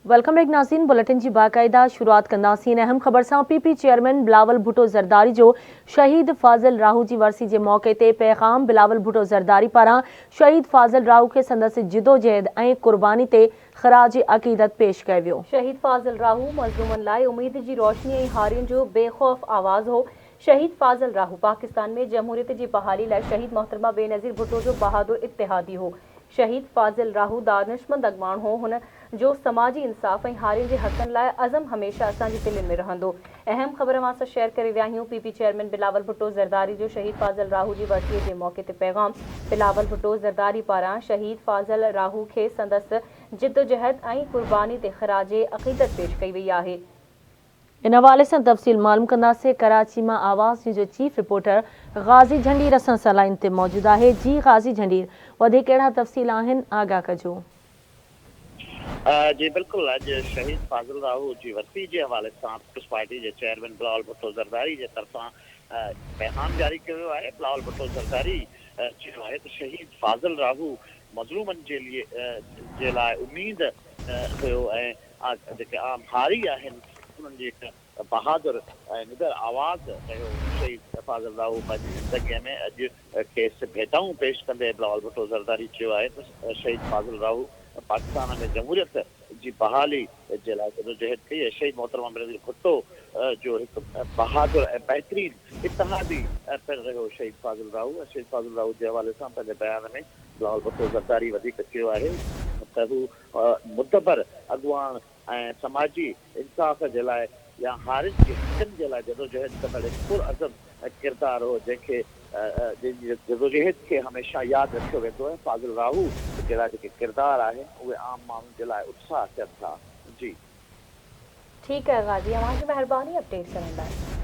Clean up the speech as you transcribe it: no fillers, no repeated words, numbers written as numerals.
Welcome back नाज़रीन। Bulletin की बाकायदा शुरुआत कंदासीं अहम ख़बर सां। पीपी चेयरमैन बिलावल भुट्टो ज़रदारी जो शहीद फाज़िल राहू की वरसी के मौके ते पैगाम। बिलावल भुट्टो ज़रदारी पारां शहीद फाज़िल राहू के संदसि जिदोजहद ऐं कुर्बानी ते ख़राज अक़ीदत पेश कयो वियो। शहीद फाज़िल राहू मज़लूमन लाइ उम्मीद की रोशनी ऐं हारियुनि जो बेखौफ़ आवाज़ हो। शहीद फाज़िल राहू पाकिस्तान में जमहूरियत की बहाली लाइ शहीद मोहतरमा बेनज़ीर भुट्टो जो बहादुर इत्तेहादी हो। शहीद फाज़िल राहू दानिशमंद अॻवान हो। हुन जो समाजी इंसाफ़ ऐं हारियुनि जे हक़नि लाइ अज़म हमेशह असांजी दिलनि में रहंदो। अहम ख़बर अवां सां शेयर करे विया आहियूं। पीपी चेयरमैन बिलावल भुट्टो ज़रदारी जो शहीद फाज़िल राहू की वरसीअ जे मौके ते पैगाम। बिलावल भुट्टो ज़रदारी पारां शहीद फाज़िल राहू खे संदसि जिदोजहद ऐं कुर्बानी ते ख़राज अक़ीदत पेश कई वई आहे। इन हवाले से तफ़सील मालूम कंदासीं। कराची में आवाज़ जो चीफ रिपोर्टर गाज़ी झंडीर असां सां लाइन ते मौजूद है। जी गाज़ी झंडीर, वधीक कहिड़ा तफ़सील आहिनि, आगाह कजो। जी बिल्कुल, अज शहीद फाज़िल राहू की वरसी के हवाले से पीपल्स पार्टी के चेयरमैन बिलावल भुट्टो ज़रदारी के तरफा पैगाम जारी किया है। बिलावल भुट्टो ज़रदारी चयो है तो शहीद फाज़िल राहू मज़लूमन के लिए जे लाइ उम्मीद हुयो ऐं जेके आम हारी आहिनि उन्हनि जी हिकु बहादुर निडर आवाज़ कयो। शहीद फाज़िल राहू पंहिंजी ज़िंदगीअ में अॼु खेसि भेटाऊं पेश कंदे बिलावल भुट्टो ज़रदारी चयो आहे त शहीद फाज़िल राहू पाकिस्तान में जमहूरियत की बहाली जे लाइ जदोजहद कई है। शहीद मोहतरमा बेनज़ीर भुट्टो जो एक बहादुर बेहतरीन इत्तेहादी पिण रहियो शहीद फाज़िल राहू। शहीद फाज़िल राहू के हवाले से पंहिंजे बयान में बिलावल भुट्टो ज़रदारी वधीक कयो आहे त हू मुदबर अॻवान ऐं समाजी इंसाफ़ जे लाइ या हारियुनि के हक़नि जे लाइ जदोजहद कंदड़ हिकु पुरअज़म किरदार हो जंहिंखे जदोजहद के हमेशा याद रखियो वेंदो है। फाज़िल राहू जहिड़ा जेके किरदार आहिनि उहे आम माण्हुनि जे लाइ उत्साह थियनि था। जी ठीक है गाज़ी, अवां जी मेहरबानी अपडेट करण लाइ।